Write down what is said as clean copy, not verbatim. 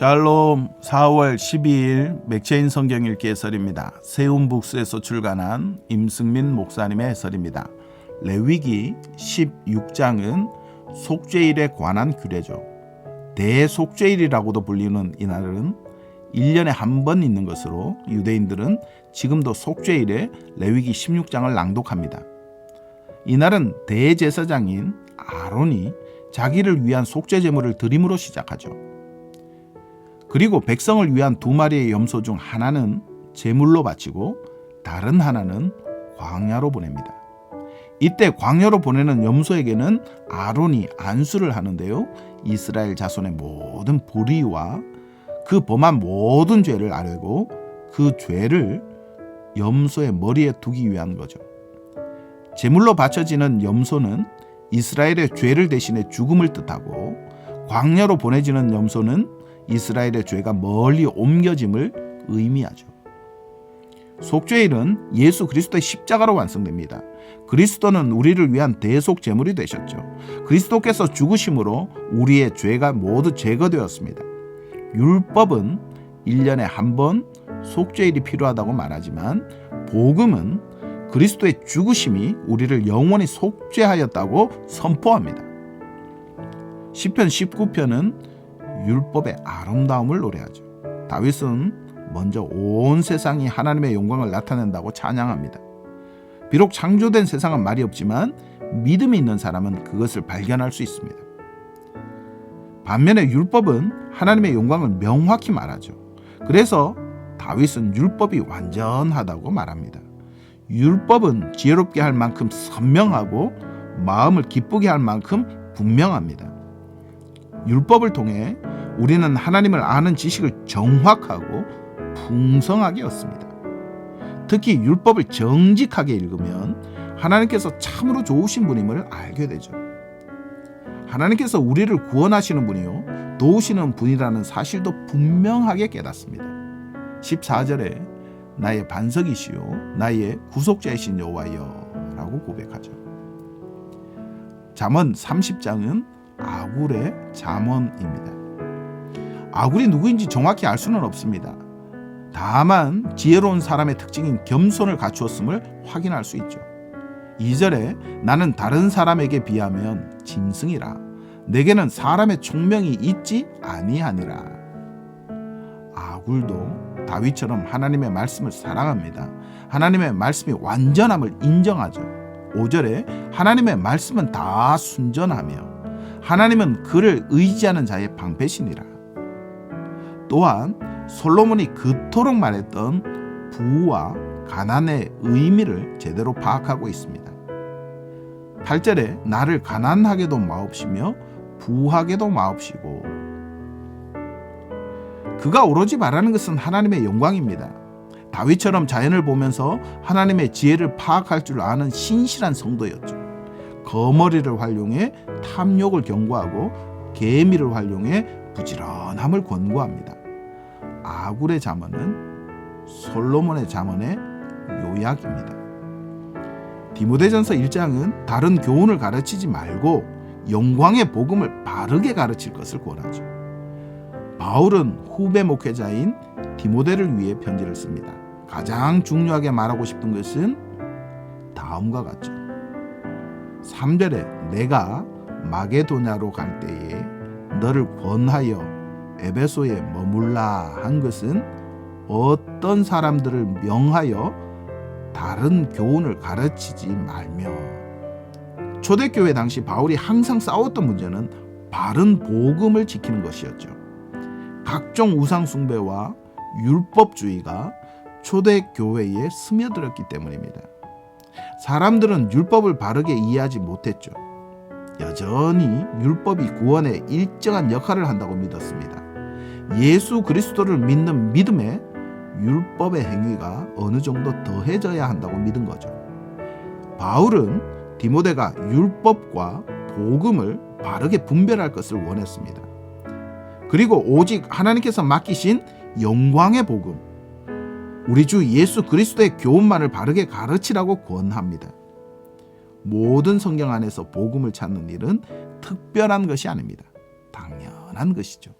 샬롬. 4월 12일 맥체인 성경 읽기 해설입니다. 세움북스에서 출간한 임승민 목사님의 해설입니다. 레위기 16장은 속죄일에 관한 규례죠. 대속죄일이라고도 불리는 이날은 1년에 한 번 있는 것으로 유대인들은 지금도 속죄일에 레위기 16장을 낭독합니다. 이날은 대제사장인 아론이 자기를 위한 속죄 제물을 드림으로 시작하죠. 그리고 백성을 위한 2마리의 염소 중 하나는 제물로 바치고 다른 하나는 광야로 보냅니다. 이때 광야로 보내는 염소에게는 아론이 안수를 하는데요. 이스라엘 자손의 모든 불의와 그 범한 모든 죄를 아뢰고 그 죄를 염소의 머리에 두기 위한 거죠. 제물로 바쳐지는 염소는 이스라엘의 죄를 대신해 죽음을 뜻하고, 광야로 보내지는 염소는 이스라엘의 죄가 멀리 옮겨짐을 의미하죠. 속죄일은 예수 그리스도의 십자가로 완성됩니다. 그리스도는 우리를 위한 대속 제물이 되셨죠. 그리스도께서 죽으심으로 우리의 죄가 모두 제거되었습니다. 율법은 1년에 한 번 속죄일이 필요하다고 말하지만, 복음은 그리스도의 죽으심이 우리를 영원히 속죄하였다고 선포합니다. 시편 19편은 율법의 아름다움을 노래하죠. 다윗은 먼저 온 세상이 하나님의 영광을 나타낸다고 찬양합니다. 비록 창조된 세상은 말이 없지만 믿음이 있는 사람은 그것을 발견할 수 있습니다. 반면에 율법은 하나님의 영광을 명확히 말하죠. 그래서 다윗은 율법이 완전하다고 말합니다. 율법은 지혜롭게 할 만큼 선명하고 마음을 기쁘게 할 만큼 분명합니다. 율법을 통해 우리는 하나님을 아는 지식을 정확하고 풍성하게 얻습니다. 특히 율법을 정직하게 읽으면 하나님께서 참으로 좋으신 분임을 알게 되죠. 하나님께서 우리를 구원하시는 분이요 도우시는 분이라는 사실도 분명하게 깨닫습니다. 14절에 나의 반석이시요 나의 구속자이신 여호와여 라고 고백하죠. 잠언 30장은 아굴의 잠언입니다. 아굴이 누구인지 정확히 알 수는 없습니다. 다만 지혜로운 사람의 특징인 겸손을 갖추었음을 확인할 수 있죠. 2절에 나는 다른 사람에게 비하면 짐승이라 내게는 사람의 총명이 있지 아니하니라. 아굴도 다윗처럼 하나님의 말씀을 사랑합니다. 하나님의 말씀이 완전함을 인정하죠. 5절에 하나님의 말씀은 다 순전하며 하나님은 그를 의지하는 자의 방패시니라. 또한 솔로몬이 그토록 말했던 부와 가난의 의미를 제대로 파악하고 있습니다. 8절에 나를 가난하게도 마옵시며 부하게도 마옵시고, 그가 오로지 말하는 것은 하나님의 영광입니다. 다윗처럼 자연을 보면서 하나님의 지혜를 파악할 줄 아는 신실한 성도였죠. 거머리를 활용해 탐욕을 경고하고 계미를 활용해 부지런함을 권고합니다. 아굴의 잠언은 솔로몬의 잠언의 요약입니다. 디모데전서 1장은 다른 교훈을 가르치지 말고 영광의 복음을 바르게 가르칠 것을 권하죠. 바울은 후배 목회자인 디모데를 위해 편지를 씁니다. 가장 중요하게 말하고 싶은 것은 다음과 같죠. 3절에 내가 마게도냐로 갈 때에 너를 권하여 에베소에 머물라 한 것은 어떤 사람들을 명하여 다른 교훈을 가르치지 말며, 초대교회 당시 바울이 항상 싸웠던 문제는 바른 복음을 지키는 것이었죠. 각종 우상 숭배와 율법주의가 초대교회에 스며들었기 때문입니다. 사람들은 율법을 바르게 이해하지 못했죠. 여전히 율법이 구원에 일정한 역할을 한다고 믿었습니다. 예수 그리스도를 믿는 믿음에 율법의 행위가 어느 정도 더해져야 한다고 믿은 거죠. 바울은 디모데가 율법과 복음을 바르게 분별할 것을 원했습니다. 그리고 오직 하나님께서 맡기신 영광의 복음, 우리 주 예수 그리스도의 교훈만을 바르게 가르치라고 권합니다. 모든 성경 안에서 복음을 찾는 일은 특별한 것이 아닙니다. 당연한 것이죠.